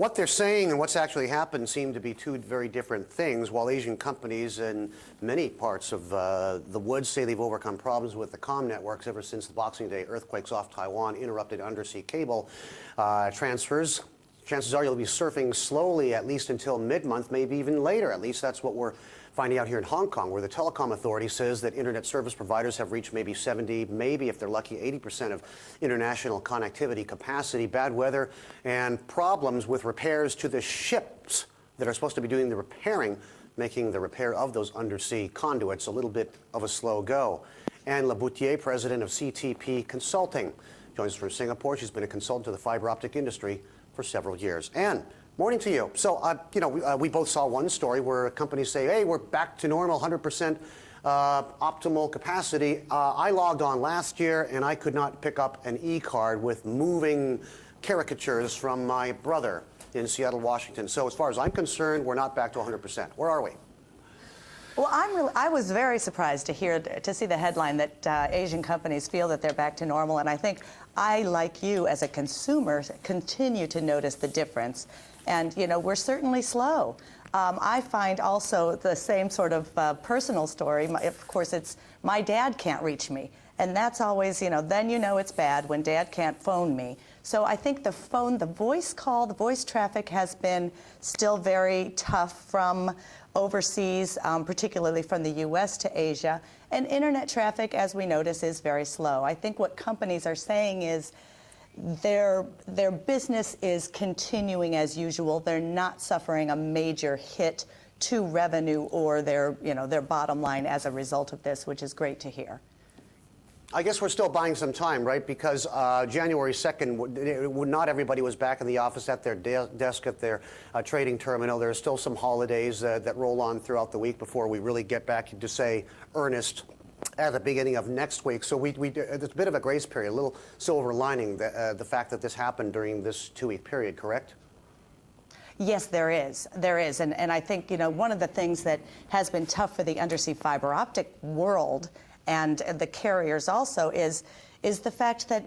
What they're saying and what's actually happened seem to be two very different things. While Asian companies in many parts of the woods say they've overcome problems with the comm networks ever since the Boxing Day earthquakes off Taiwan interrupted undersea cable transfers, chances are you'll be surfing slowly at least until mid-month, maybe even later. At least that's what we're finding out here in Hong Kong, where the telecom authority says that internet service providers have reached maybe 70, maybe if they're lucky, 80% of international connectivity capacity. Bad weather and problems with repairs to the ships that are supposed to be doing the repairing, making the repair of those undersea conduits a little bit of a slow go. AnneLeBoutillier, president of CTP Consulting, joins us from Singapore. She's been a consultant to the fiber optic industry for several years. Anne, morning to you. So, we both saw one story where companies say, hey, we're back to normal, 100% optimal capacity. I logged on last year and I could not pick up an e-card with moving caricatures from my brother in Seattle, Washington. So as far as I'm concerned, we're not back to 100%. Where are we? Well, I was very surprised to see the headline that Asian companies feel that they're back to normal, and I think I, like you, as a consumer, continue to notice the difference. And, we're certainly slow. I find also the same sort of personal story. Of course, it's my dad can't reach me. And that's always, then it's bad when dad can't phone me. So I think the voice call, the voice traffic has been still very tough from overseas, particularly from the U.S. to Asia. And internet traffic, as we notice, is very slow. I think what companies are saying is their business is continuing as usual. They're not suffering a major hit to revenue or their bottom line as a result of this, which is great to hear. I guess we're still buying some time, right? Because January 2nd, not everybody was back in the office at their desk at their trading terminal. There's still some holidays that roll on throughout the week before we really get back into, say, earnest at the beginning of next week. So there's a bit of a grace period, a little silver lining, the fact that this happened during this 2-week period, correct? Yes, there is. There is. And I think, one of the things that has been tough for the undersea fiber optic world and the carriers also is the fact that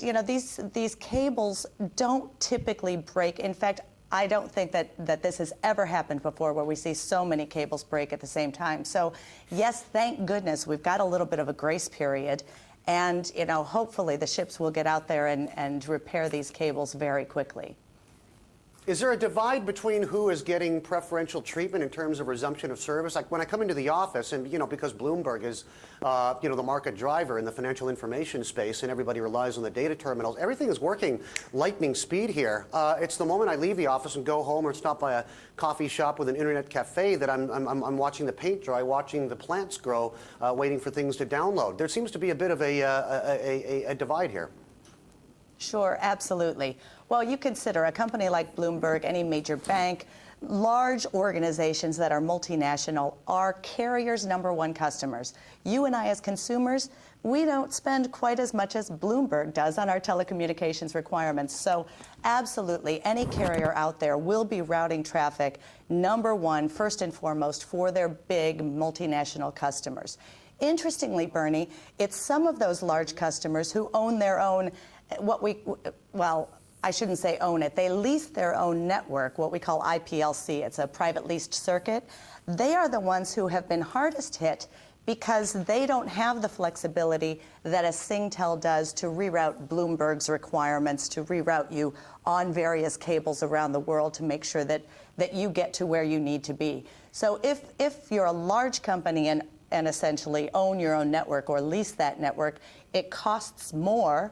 these cables don't typically break. In fact, I don't think that this has ever happened before where we see so many cables break at the same time. So yes, thank goodness we've got a little bit of a grace period, and hopefully the ships will get out there and repair these cables very quickly. Is there a divide between who is getting preferential treatment in terms of resumption of service? Like when I come into the office and, because Bloomberg is, the market driver in the financial information space and everybody relies on the data terminals, everything is working lightning speed here. It's the moment I leave the office and go home or stop by a coffee shop with an internet cafe that I'm watching the paint dry, watching the plants grow, waiting for things to download. There seems to be a bit of a divide here. Sure, absolutely. Well, you consider a company like Bloomberg, any major bank, large organizations that are multinational are carriers' #1 customers. You and I as consumers, we don't spend quite as much as Bloomberg does on our telecommunications requirements. So absolutely, any carrier out there will be routing traffic #1, first and foremost, for their big multinational customers. Interestingly, Bernie, it's some of those large customers who own their own I shouldn't say own it. They lease their own network, what we call IPLC. It's a private leased circuit. They are the ones who have been hardest hit because they don't have the flexibility that a Singtel does to reroute Bloomberg's requirements, to reroute you on various cables around the world to make sure that you get to where you need to be. So if you're a large company and essentially own your own network or lease that network, it costs more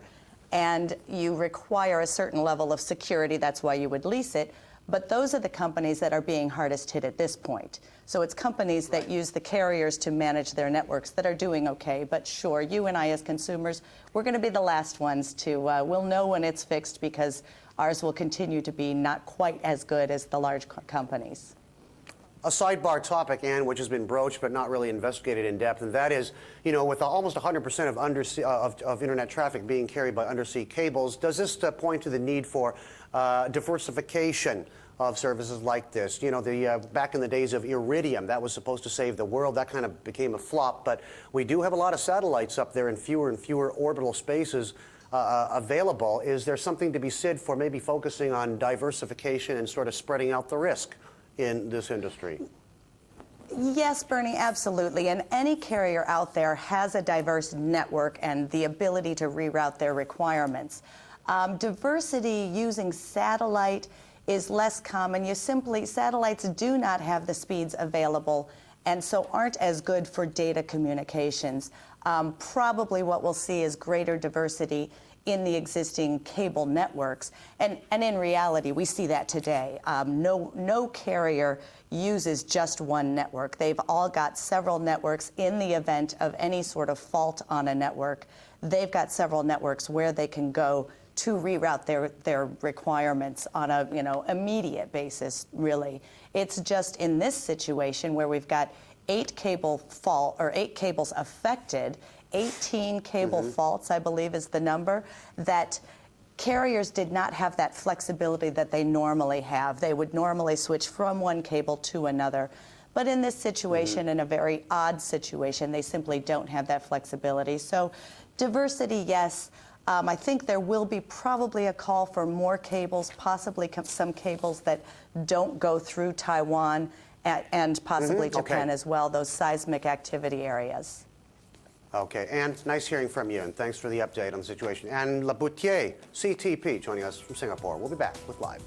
and you require a certain level of security. That's why you would lease it. But those are the companies that are being hardest hit at this point. So it's companies that use the carriers to manage their networks that are doing okay. But sure, you and I as consumers, we're going to be the last ones to, we'll know when it's fixed because ours will continue to be not quite as good as the large companies. A sidebar topic, Anne, which has been broached but not really investigated in depth, and that is, with almost 100% of internet traffic being carried by undersea cables, does this point to the need for diversification of services like this? Back in the days of Iridium, that was supposed to save the world. That kind of became a flop, but we do have a lot of satellites up there in fewer and fewer orbital spaces. available. Is there something to be said for maybe focusing on diversification and sort of spreading out the risk in this industry? Yes, Bernie, absolutely. And any carrier out there has a diverse network and the ability to reroute their requirements. Diversity using satellite is less common. Satellites do not have the speeds available and so aren't as good for data communications. Probably what we'll see is greater diversity in the existing cable networks. And in reality, we see that today. No carrier uses just one network. They've all got several networks in the event of any sort of fault on a network. They've got several networks where they can go to reroute their requirements on a immediate basis, really. It's just in this situation where we've got 8 cables affected, 18 cable faults, I believe is the number, that carriers did not have that flexibility that they normally have. They would normally switch from one cable to another. But in this situation, in a very odd situation, they simply don't have that flexibility. So diversity, yes. I think there will be probably a call for more cables, possibly some cables that don't go through Taiwan and possibly Japan as well, those seismic activity areas. Okay, Anne, nice hearing from you, and thanks for the update on the situation. AnneLeBoutillier, CTP, joining us from Singapore. We'll be back with Live.